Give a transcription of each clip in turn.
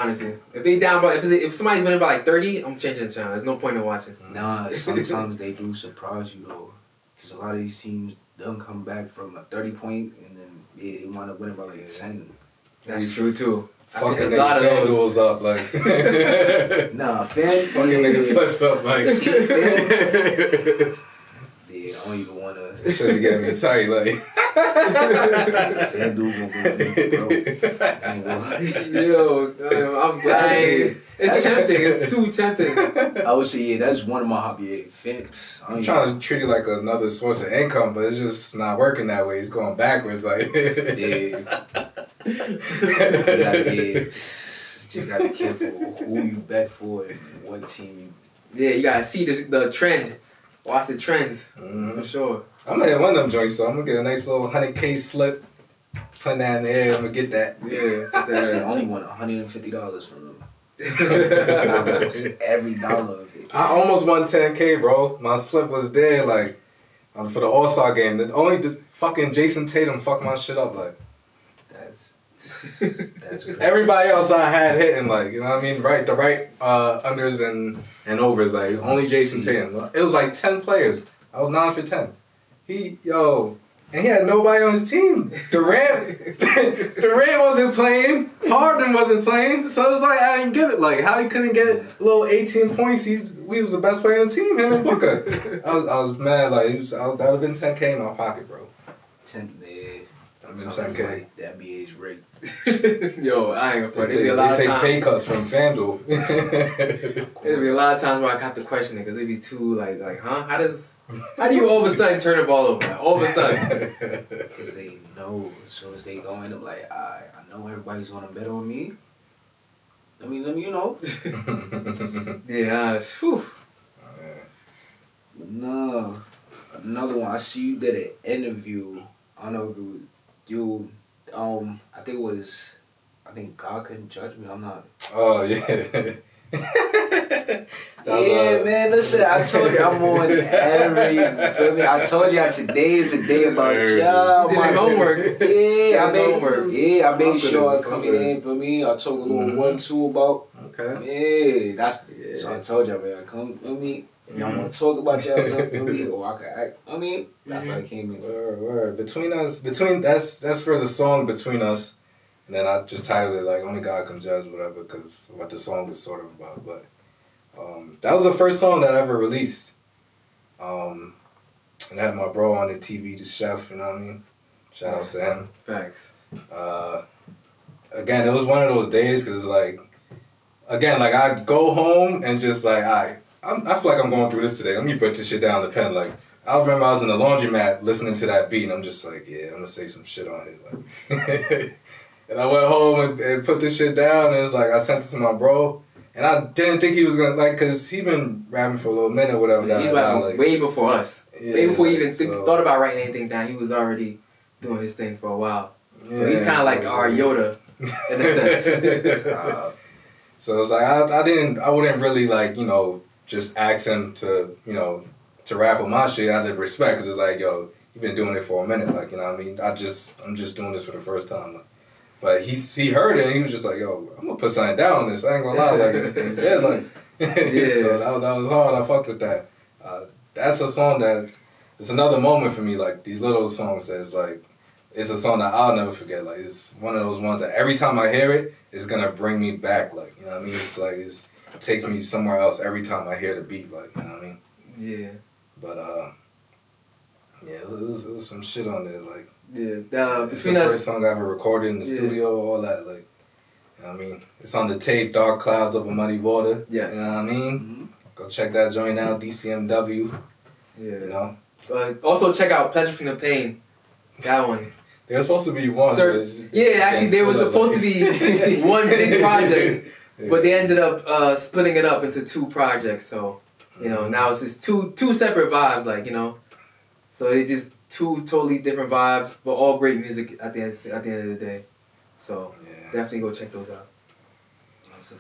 Honestly, if they down by if somebody's winning by like 30, I'm changing the channel. There's no point in watching. Nah, sometimes they do surprise you though, because a lot of these teams don't come back from a 30-point and then they wind up winning by like 10. That's true too. Fucking niggas FanDuel's up like. Nah, fucking niggas slips up like. Yeah, I don't even wanna. Should be getting me tight like. FanDuel gonna go. Yo, I'm glad. It's tempting. It's too tempting. I would say yeah, that's one of my hobby. I'm trying to treat it like another source of income, but it's just not working that way. It's going backwards, like. Yeah. Just gotta be careful who you bet for and what team you. Yeah, you gotta see the trend. Watch the trends for sure. I'm gonna hit one of them joints, so I'm gonna get a nice little 100K slip. Put that in the air, I'm gonna get that. Yeah, I only won $150 from them. Every dollar of it. I almost won 10K, bro. My slip was there, like, for the All-Star game. The fucking Jason Tatum fucked my shit up, like. That's crazy. Everybody else I had hitting, like, you know what I mean? Right, the right unders and overs, like, only Jason Tatum. It was like 10 players. I was 9 for 10. And he had nobody on his team. Durant wasn't playing. Harden wasn't playing. So it was like, I didn't get it. Like, how he couldn't get a little 18 points? We was the best player on the team, him and Booker. I was mad. Like, that would have been 10K in my pocket, bro. 10, yeah. I've been 10K. Like the NBA's rate. Yo, I ain't gonna play. They take pay cuts from FanDuel. There'll be a lot of times where I have to question it because it'd be too like, huh? How do you all of a sudden turn the ball over? Like, all of a sudden. Because they know as soon as they go in, I'm like, I know everybody's gonna bet on me. Let me, you know. Yeah, whew. No. Another one. I see you did an interview. I don't know if it was you. I think God couldn't judge me. I'm not. Oh yeah. Man. Listen, I told you I'm on every. You feel me? I told you today is a day about y'all. Did your homework. Yeah, I made sure I come Okay. in for me. I talk a little 1-2 about. Okay. Yeah, so I told y'all, man, come with me. If y'all want to talk about yourself with me, or I can act. That's why I came in. Word. Between that's for the song Between Us, and then I just titled it like Only God Can Judge, whatever, because what the song was sort of about. But that was the first song that I ever released. And I had my bro on the TV, the chef. You know what I mean? Shout out to him. Facts. Again, it was one of those days because like, again, like I go home and just like I feel like I'm going through this today. Let me put this shit down the pen. Like, I remember I was in the laundromat listening to that beat, and I'm just like, yeah, I'm gonna say some shit on it. Like, and I went home and put this shit down, and it's like I sent it to my bro, and I didn't think he was gonna like, cause he been rapping for a little minute, or whatever. Yeah, he's like way before us. Yeah, way before he even so, thought about writing anything down. He was already doing his thing for a while. So yeah, he's kind of like our Yoda, in a sense. So it's like I wouldn't really like just ask him to to rap on my shit out of respect, because it's like, yo, you've been doing it for a minute, like, you know what I mean? I'm just doing this for the first time. Like, but he heard it and he was just like, yo, I'm gonna put something down on this. I ain't gonna lie, like, yeah, like, yeah. So that was hard. I fucked with that. That's a song that it's another moment for me. Like these little songs that's like, it's a song that I'll never forget. Like it's one of those ones that every time I hear it, it's gonna bring me back. Like, you know what I mean? It's like it takes me somewhere else every time I hear the beat. Like, you know what I mean? Yeah. But yeah, it was some shit on there. Like, yeah, it's the first song I ever recorded in the studio, all that. Like, you know what I mean? It's on the tape, Dark Clouds Over Muddy Water. Yes. You know what I mean? Mm-hmm. Go check that joint out, DCMW. Yeah. You know? Also check out Pleasure from the Pain. That one. There was supposed to be one. Actually there was supposed to be one big project, but they ended up splitting it up into 2 projects. So, now it's just two separate vibes, like, So it just 2 totally different vibes, but all great music at the end of the day. So definitely go check those out. So,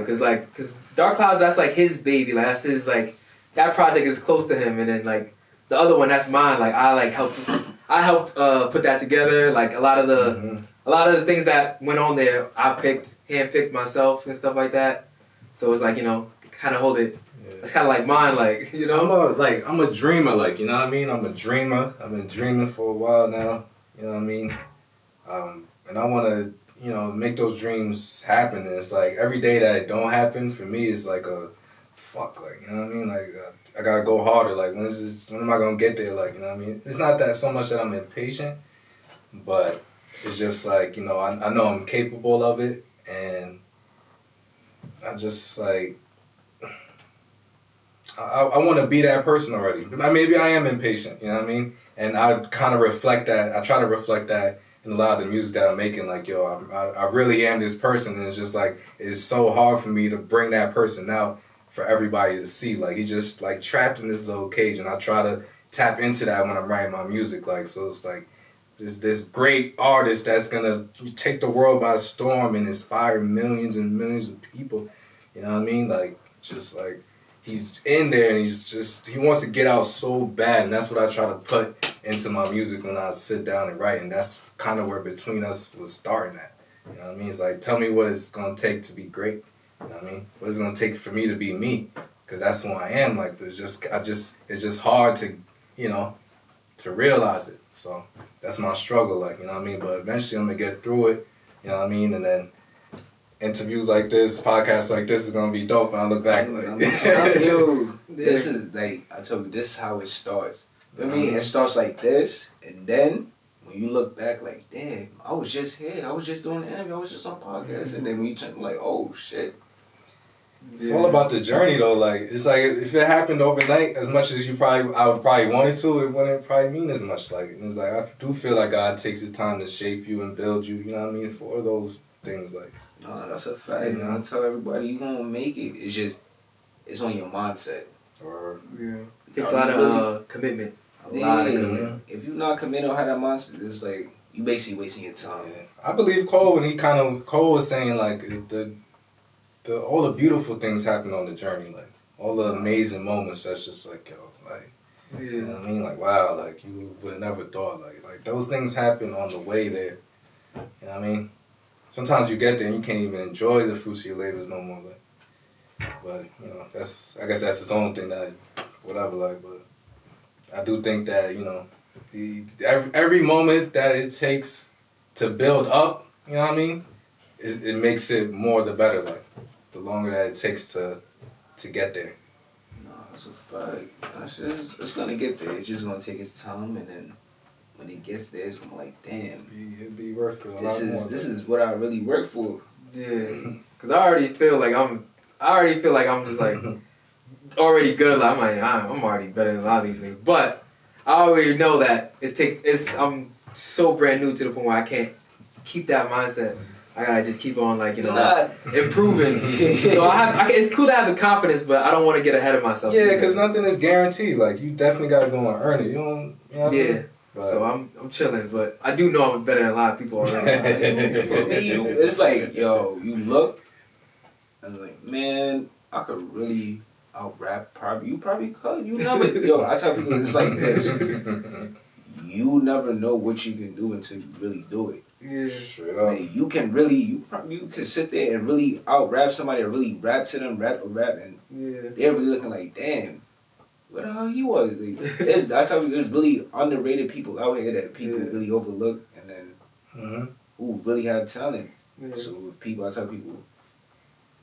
cause Dark Clouds, that's like his baby. Like that's his, like, that project is close to him, and then like the other one, that's mine. Like I helped put that together. Like a lot of the things that went on there, I picked. handpicked myself and stuff like that. So it's like, you know, kind of hold it. Yeah. It's kind of like mine, like, you know. I'm a dreamer, like, you know what I mean. I'm a dreamer. I've been dreaming for a while now. You know what I mean. And I want to, you know, make those dreams happen. And it's like every day that it don't happen for me is like a fuck, like, you know what I mean. Like I gotta go harder. Like when am I gonna get there? Like, you know what I mean. It's not that so much that I'm impatient, but it's just like, you know, I know I'm capable of it, and I just like I want to be that person already. Maybe I am impatient, you know what I mean? And I kind of reflect that. I try to reflect that in a lot of the music that I'm making. Like, yo, I really am this person, and it's just like, it's so hard for me to bring that person out for everybody to see. Like, he's just like trapped in this little cage, and I try to tap into that when I'm writing my music. Like, so it's like this great artist that's gonna take the world by storm and inspire millions and millions of people. You know what I mean? Like, just like, he's in there and he wants to get out so bad, and that's what I try to put into my music when I sit down and write, and that's kind of where Between Us was starting at. You know what I mean? It's like, tell me what it's gonna take to be great. You know what I mean? What it's gonna take for me to be me, because that's who I am. Like, it's just hard to, you know, to realize it. So that's my struggle. Like, you know what I mean? But eventually I'm gonna get through it. You know what I mean? And then interviews like this, podcasts like this is gonna be dope. And I look back like, I'm telling you, this is like, I told you, this is how it starts. You know what I mean? It starts like this, and then when you look back, like, damn, I was just here. I was just doing the interview. I was just on podcast. And then when you turn, like, oh, shit. It's all about the journey, though. Like, it's like, if it happened overnight, as much as I would probably want it to, it wouldn't probably mean as much. Like, it's like, I do feel like God takes his time to shape you and build you, you know what I mean, for those things. Like, No, that's a fact. I tell everybody, you gonna make it. It's just, it's on your mindset. or It takes a lot of commitment. A lot of commitment. If you're not committed on how that mindset, it's like, you basically wasting your time. yeah. I believe Cole when Cole was saying like all the beautiful things happen on the journey, like all the amazing moments. That's just like, yo, like, you know what I mean, like, wow, like you would have never thought, like those things happen on the way there. You know what I mean? Sometimes you get there and you can't even enjoy the fruits of your labors no more. Like, but you know, I guess that's its own thing, that whatever. Like, but I do think that, you know, every moment that it takes to build up, you know what I mean, it makes it more the better. Like, the longer that it takes to get there. No, that's a fact. It's gonna get there. It's just gonna take its time, and then when it gets there, it's gonna be like, damn, It'd be worth it a lot more. This is what I really work for. Yeah, because I already feel like I'm just like already good. Like, I'm already better than a lot of these things. But I already know that I'm so brand new to the point where I can't keep that mindset. I gotta just keep on, like, you know, improving. So it's cool to have the confidence, but I don't want to get ahead of myself. Yeah, because nothing is guaranteed. Like, you definitely gotta go and earn it. You know what I mean? But, so I'm chilling, but I do know I'm better than a lot of people already. For me, it's like, yo, you look, and like, man, I could really out-rap. You probably could. You never, yo, I tell people it's like this. You never know what you can do until you really do it. Yeah. Straight up. Like, you can sit there and really out-rap somebody, or really rap to them, rap, and they're really looking like, damn, what the hell he was. Like, I tell you, there's really underrated people out here that people really overlook, and then who really have talent. Yeah. So I tell people,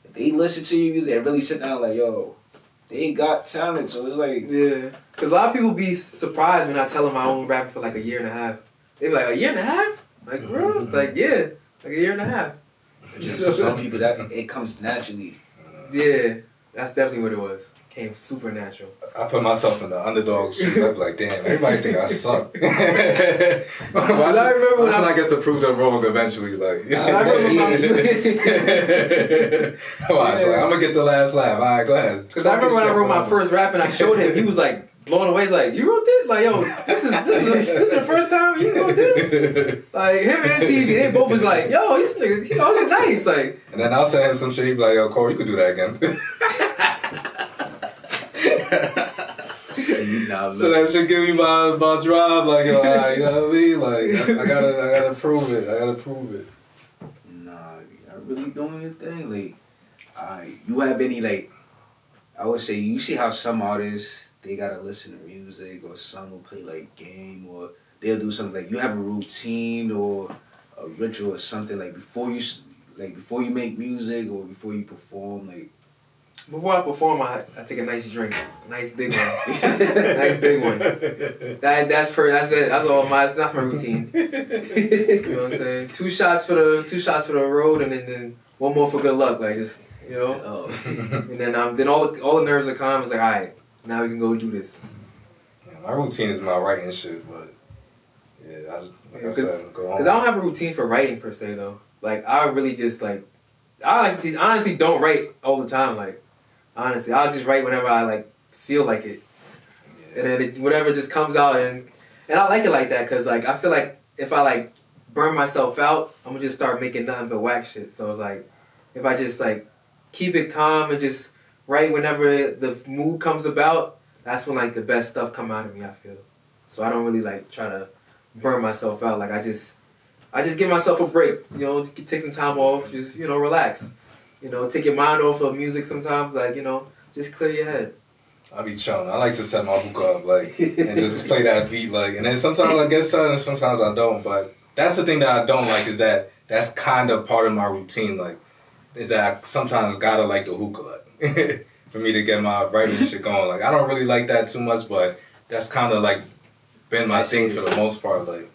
if they listen to your music and really sit down like, yo, they got talent. So it's like, yeah, because a lot of people be surprised when I tell them I only rapping for like a year and a half. They be like, a year and a half? Like, bro, like, yeah, like a year and a half. just some people that it comes naturally. Yeah, that's definitely what it was. Came super natural. I put myself in the underdog shoes. I was like, damn, everybody think I suck. Why should I get to prove them wrong eventually? Like, watch, like, I'm gonna get the last laugh. All right, go ahead. Because I remember when I wrote my first rap and I showed him, he was like blown away. He's like, you wrote this? Like, yo, this is your first time you wrote this? Like, him and TV, they both was like, yo, this nigga, he's nice. Like, and then I'll send him some shit. He'd be like, yo, Corey, you could do that again. So that should give me my drive, like, yo, you know what I mean? Like, I gotta prove it. Nah, I really keep doing your thing. Like, you have any like, I would say you see how some artists they gotta listen to music, or some will play like game, or they'll do something like you have a routine or a ritual or something like before you make music or before you perform like. Before I perform, I take a nice drink, a nice big one, nice big one. That's it. That's all that's my routine. You know what I'm saying? Two shots for the road, and then one more for good luck. Like just and then all the nerves are calm. It's like, all right, now we can go do this. Yeah, my routine is my writing shit, but yeah, I said, go on. Because I don't have a routine for writing per se though. Like I really just like I honestly don't write all the time. Like honestly, I'll just write whenever I like feel like it, and then whatever just comes out, and I like it like that because like I feel like if I like burn myself out, I'm gonna just start making nothing but whack shit. So it's like if I just like keep it calm and just write whenever the mood comes about, that's when like the best stuff come out of me. I feel so I don't really like try to burn myself out. Like I just give myself a break. You know, take some time off. Just relax. Take your mind off of music sometimes. Like just clear your head. I be chilling. I like to set my hookah up like and just play that beat like, and then sometimes I get started and sometimes I don't. But that's the thing that I don't like is that that's kind of part of my routine. Like, is that I sometimes gotta like the hookah like, for me to get my writing shit going. Like I don't really like that too much, but that's kind of like been my thing for the most part. Like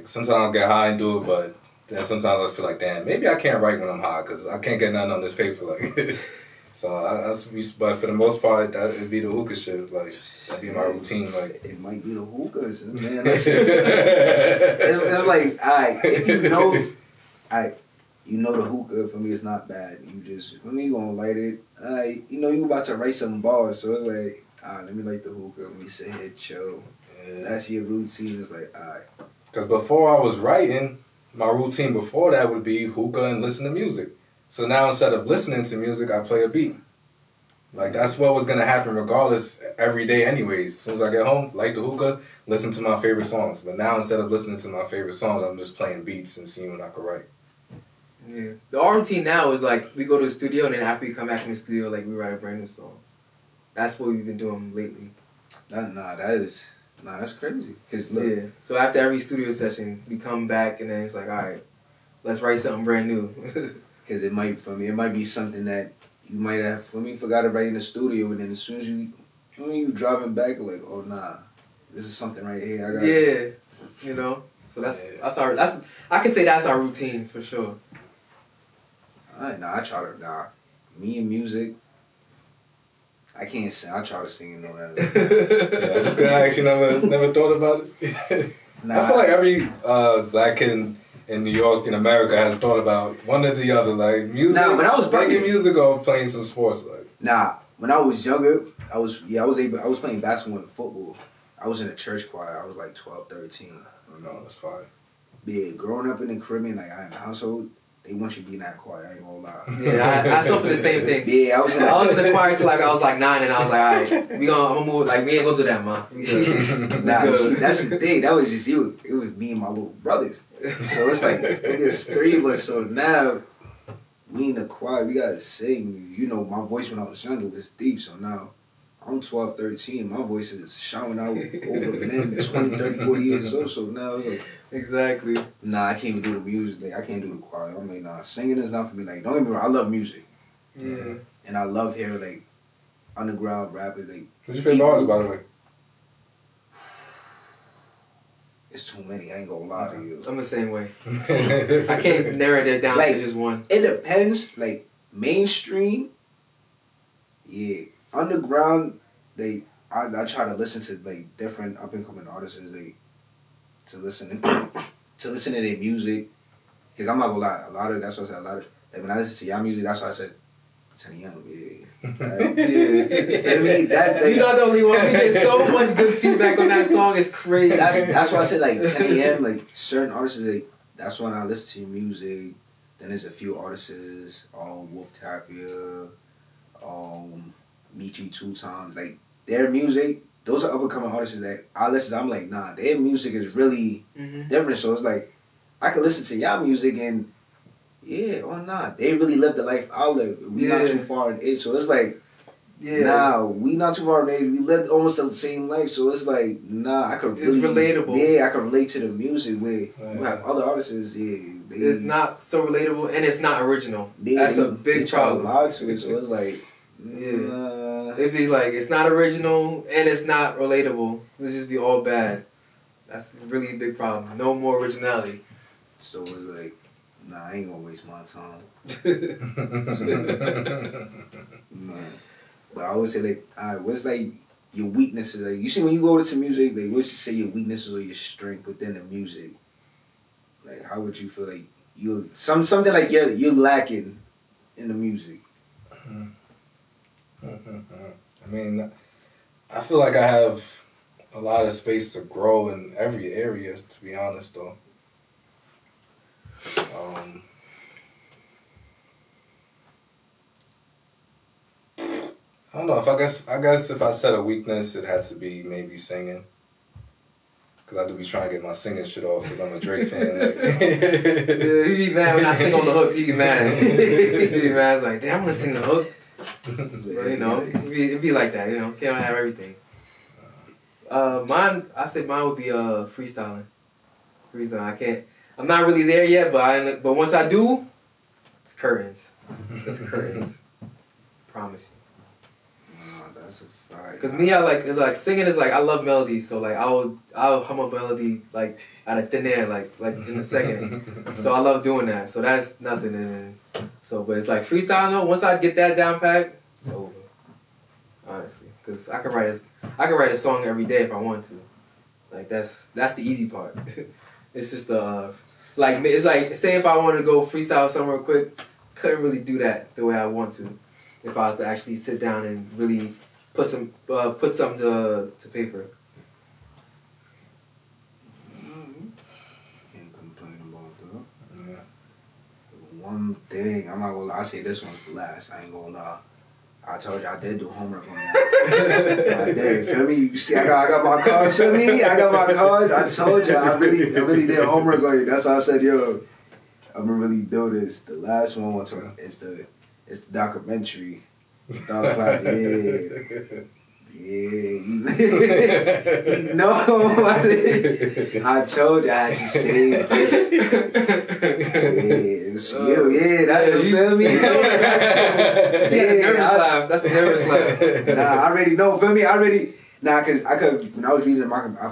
sometimes I'll get high and do it, but then sometimes I feel like, damn, maybe I can't write when I'm high because I can't get nothing on this paper. Like, but for the most part, it'd be the hookah shit. Like, that'd be my routine. Like, it might be the hookahs, man. It's like, if you know the hookah for me is not bad. You just for me you gonna light it. You about to write some bars, so it's like, let me light the hookah. Let me sit here chill. Yeah. That's your routine. It's like, because before I was writing, my routine before that would be hookah and listen to music. So now instead of listening to music, I play a beat. Like that's what was gonna happen regardless every day anyways. As soon as I get home, light the hookah, listen to my favorite songs. But now instead of listening to my favorite songs, I'm just playing beats and seeing what I could write. Yeah. Our routine now is like we go to the studio and then after we come back from the studio, like we write a brand new song. That's what we've been doing lately. That's crazy. Cause look, yeah. So after every studio session, we come back and then it's like, all right, let's write something brand new. Because it might be something that you might have forgot to write in the studio, and then as soon as you driving back, like, oh nah, this is something right here. So that's I can say that's our routine for sure. Me and music. I can't sing. I try to sing and know that. Yeah, I was just gonna ask you, never thought about it. I feel like every black kid in New York, in America, has thought about one or the other, like music. When I was making music or playing some sports, like. When I was younger, I was playing basketball and football. I was in a church choir. I was like 12, 13. No, that's fine. Yeah, growing up in the Caribbean, like I in a household, they want you to be in that choir. I ain't gonna lie. Yeah, I suffered the same thing. Yeah, I was in the choir till like I was like 9, and I was like, all right, I'm gonna move. Like we ain't gonna do that, man. See, that's the thing. That was just it was me and my little brothers. So it's like there's 3 of us. So now we in the choir, we gotta sing. My voice when I was younger was deep. So now I'm 12, 13. My voice is shouting out over men 20, 30, 40 years old. So now it's like. Exactly. I can't even do the music. Like, I can't do the choir. I mean, singing is not for me. Like, don't get me wrong. I love music. Yeah. And I love hearing like underground rappers. Like, what's your favorite artist, by the way? It's too many. I ain't gonna lie to you. I'm the same way. I can't narrow it down to just one. It depends. Like mainstream. Yeah. Underground. I try to listen to like different up and coming artists. To listen to their music, cause I'm not gonna lie, that's what I said. Like when I listen to y'all music, that's what I said. 10 a.m. Yeah. You're not the only one. We get so much good feedback on that song. It's crazy. That's why I said like 10 a.m. Like certain artists, like that's when I listen to your music. Then there's a few artists, Wolf Tapia, Michi 2 Times, like their music. Those are up-and-coming artists that I listen to. I'm like, nah, their music is really different. So it's like, I can listen to y'all music and Yeah, or not. They really lived the life I live. We not too far in age, so it's like, nah, we not too far in age. We lived almost the same life, so it's like, nah, I could really... It's relatable. Yeah, I could relate to the music where you have other artists, it's not so relatable, and it's not original. That's a big problem. To it, so it's like... It'd be like, it's not original, and it's not relatable. It'll just be all bad. That's a really big problem. No more originality. So it's like, nah, I ain't gonna waste my time. Man. But I always say, like, alright, what's like your weaknesses? Like, you see, when you go to music, like, what's you say your weaknesses or your strength within the music? Like, how would you feel like you something like you're lacking in the music? I mean, I feel like I have a lot of space to grow in every area, to be honest, though. I don't know. I guess if I said a weakness, it had to be maybe singing. Cause I do be trying to get my singing shit off because I'm a Drake fan. Like. Yeah, he be mad when I sing on the hook. He be mad. He be mad. It's like, damn, I want to sing the hook. But, you know, it'd be like that. You know, can't have everything. I said mine would be freestyling. I'm not really there yet, but once I do, it's curtains. It's curtains. Promise you. That's a fact. Cause me, it's like singing is like, I love melodies, so like I'll hum a melody like out of thin air, like in a second. So I love doing that. So that's nothing. But it's like freestyling though. Once I get that down pat, it's over. Honestly, cause I could write a song every day if I want to. Like that's the easy part. It's just it's like, say if I wanted to go freestyle somewhere quick, couldn't really do that the way I want to. If I was to actually sit down and really put something to paper. Can't complain about that. Yeah. One thing, I'm not gonna lie, I say this one for last. I ain't gonna lie. I told you I did do homework on that. I did, feel me? You see, I got my cards, feel me? I got my cards. I told you, I really did homework on you. That's why I said, yo, I'm gonna really do this. The last one, it's the documentary. You know, I told you I had to save this. You feel me? That's the nervous laugh. Nah, I already know, feel me? Cause when I was reading the market, I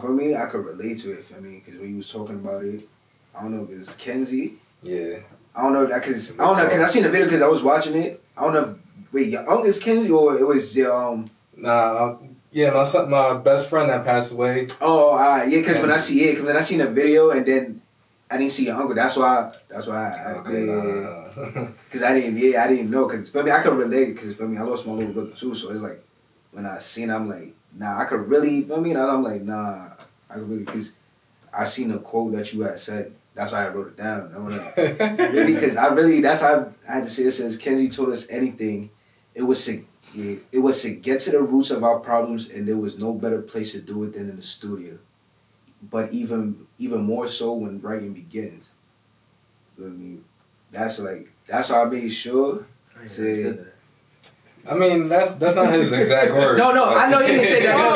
could relate to it, feel me? Cause when you was talking about it, I don't know if it's Kenzie. Yeah. I don't know, cause I seen the video cause I was watching it. I don't know wait, your uncle is Kenzie or it was the Nah, yeah, my best friend that passed away. Oh, yeah, because when I seen a video and then I didn't see your uncle. That's why because I didn't know. Because for me, I could relate. Because for me, I lost my little brother too. So it's like when I seen, I'm like, nah, I could really. For me, I'm like, nah, I could really. Because I seen a quote that you had said. That's why I wrote it down. Really, because that's how I had to say it. Says Kenzie told us anything. It was to get to the roots of our problems, and there was no better place to do it than in the studio. But even more so when writing begins. You know what I mean? That's why I made sure. I mean, that's not his exact word. No, I know he didn't say that. No.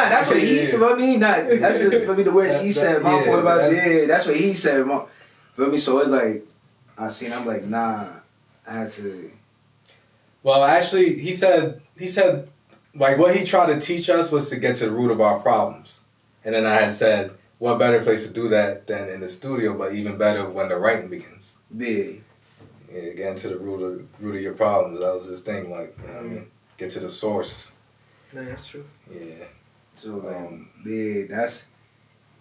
That's what he said. I mean, that's for me the words he said. My point about that's what he said. For me, so it's like I seen. I'm like, nah, I had to. Well, actually, he said like what he tried to teach us was to get to the root of our problems, and then I had said, what better place to do that than in the studio, but even better when the writing begins. Yeah, getting to the root of your problems. That was his thing, like, you know what I mean? Get to the source. No, that's true. Yeah. So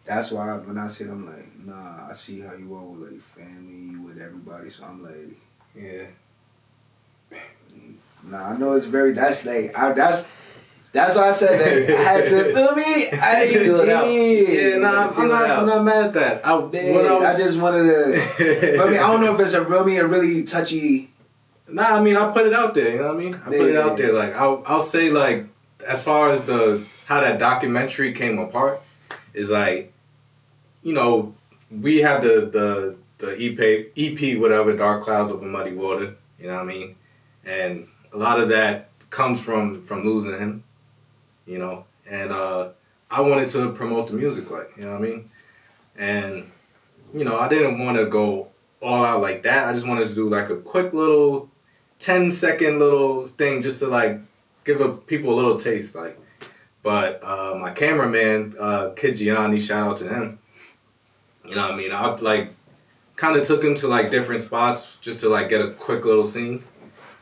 that's why when I said, I'm like, nah, I see how you are with like family, with everybody. So I'm like, yeah. Nah, I know it's very. That's why I said that I had to feel me. I didn't feel it out. Yeah, I'm not mad at that. I just wanted to. I don't know if it's a really touchy. Nah, I mean, I put it out there. You know what I mean? I put it out there. Like I'll say, like, as far as how that documentary came apart is like, you know, we have the the EP, whatever, Dark Clouds Over Muddy Water. You know what I mean? And a lot of that comes from losing him. You know, and I wanted to promote the music, like, you know what I mean? And you know, I didn't want to go all out like that. I just wanted to do like a quick little 10-second little thing just to like give people a little taste, like. But my cameraman, Kid Gianni, shout out to him. You know what I mean? I like kind of took him to like different spots just to like get a quick little scene.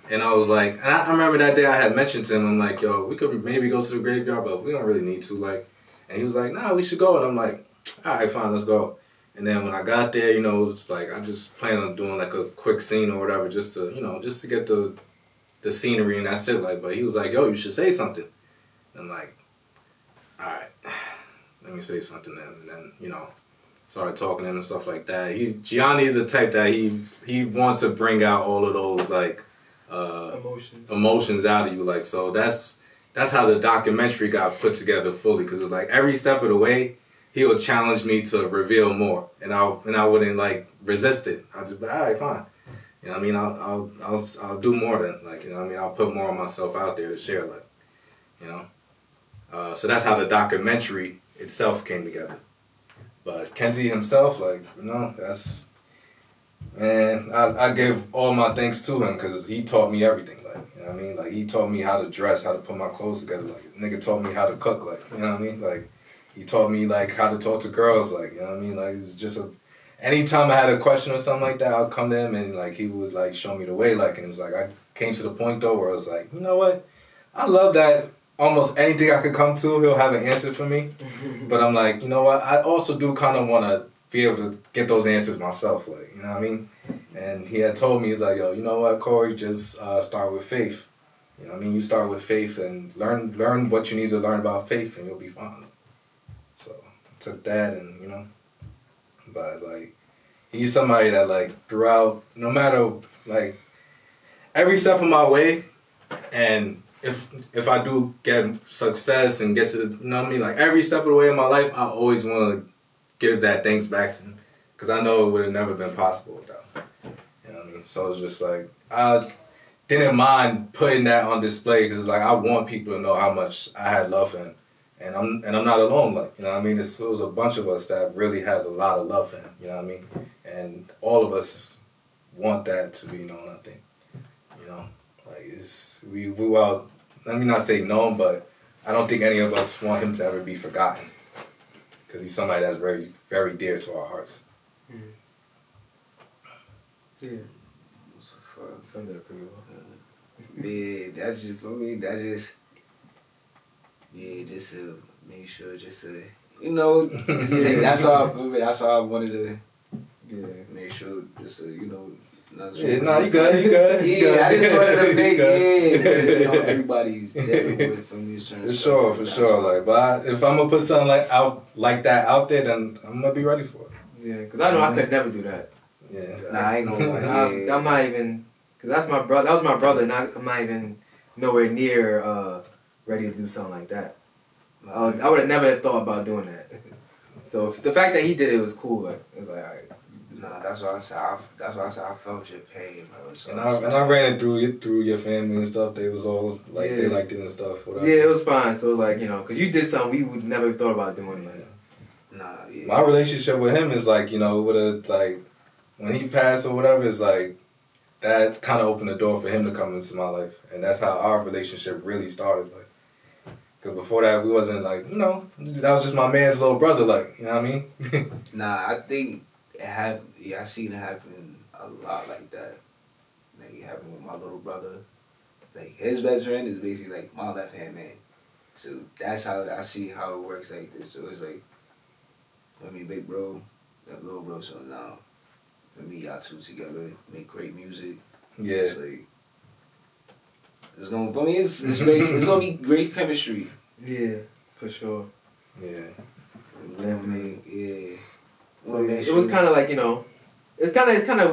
And I was like, and I remember that day I had mentioned to him, I'm like, yo, we could maybe go to the graveyard, but we don't really need to, like. And he was like, nah, we should go. And I'm like, all right, fine, let's go. And then when I got there, you know, it's like I just planned on doing like a quick scene or whatever, just to, you know, just to get the scenery and that's it. Like, but he was like, yo, you should say something. And I'm like, all right, let me say something then. And then, you know, started talking to him and stuff like that. Gianni is the type that he wants to bring out all of those like emotions out of you. Like, so that's how the documentary got put together fully, because it's like every step of the way he would challenge me to reveal more, and I wouldn't like resist it. I'll just be all right, fine. You know what I mean? I'll do more than, like, you know what I mean? I'll put more of myself out there to share, like, you know. So that's how the documentary itself came together. But Kenzie himself, like, you know, that's, man, I give all my thanks to him, because he taught me everything, like, you know what I mean? Like, he taught me how to dress, how to put my clothes together, like, nigga taught me how to cook, like, you know what I mean? Like, he taught me, like, how to talk to girls, like, you know what I mean? Like, it was just anytime I had a question or something like that, I'd come to him and, like, he would, like, show me the way, like, and it's like, I came to the point, though, where I was like, you know what? I love that almost anything I could come to, he'll have an answer for me. But I'm like, you know what? I also do kind of want to be able to get those answers myself, like, you know what I mean? And he had told me, he's like, yo, you know what, Corey, just start with faith. You know what I mean? You start with faith and learn what you need to learn about faith, and you'll be fine. So I took that, and, you know, but, like, he's somebody that, like, throughout, no matter, like, every step of my way, and if I do get success and get to the, you know what I mean, like, every step of the way in my life, I always want to give that thanks back to him, because I know it would have never been possible without him. You know what I mean? So it's just like, I didn't mind putting that on display, because, like, I want people to know how much I had love for him. And I'm not alone, like, you know what I mean? It was a bunch of us that really had a lot of love for him, you know what I mean? And all of us want that to be known, I think. You know? Like, we well, let me not say known, but I don't think any of us want him to ever be forgotten, because he's somebody that's very, very dear to our hearts. Mm-hmm. Yeah. Summed it up pretty well. Yeah, that's just for me. That just, yeah, just to make sure, just to, you know, just to take, that's all for me. That's all I wanted to, yeah, make sure, just to, you know. Yeah, no, you good. Yeah, I just wanted to make, because, you know, everybody's different from you. For sure. Like, but if I'm gonna put something like that out there, then I'm gonna be ready for it. Yeah, because I know I could never do that. Yeah. Nah, I ain't gonna lie. I'm not even, because that's my brother. That was my brother, and I'm not even nowhere near ready to do something like that. I would have never have thought about doing that. So the fact that he did it was cool. Like, it was like, all right. Nah, that's why I said. I felt your pain, bro. So and I ran it through your family and stuff. They was all like, they liked it and stuff. Whatever. Yeah, it was fine. So it was like, you know, because you did something we would never have thought about doing. Like, nah, yeah. My relationship with him is like, you know, would have, like, when he passed or whatever, it's like that kind of opened the door for him to come into my life, and that's how our relationship really started. Like, because before that, we wasn't like, you know, that was just my man's little brother. Like, you know what I mean? Nah, I think. I seen it happen a lot like that. Like, it happened with my little brother. Like, his best friend is basically like my left hand man. So that's how I see how it works like this. So it's like, for me, big bro, that little bro. So now, for me, y'all two together make great music. Yeah. It's like, it's gonna, for me, it's great. It's gonna be great chemistry. yeah, for sure. Yeah. Definitely, yeah. So it was kind of like, you know, it's kind of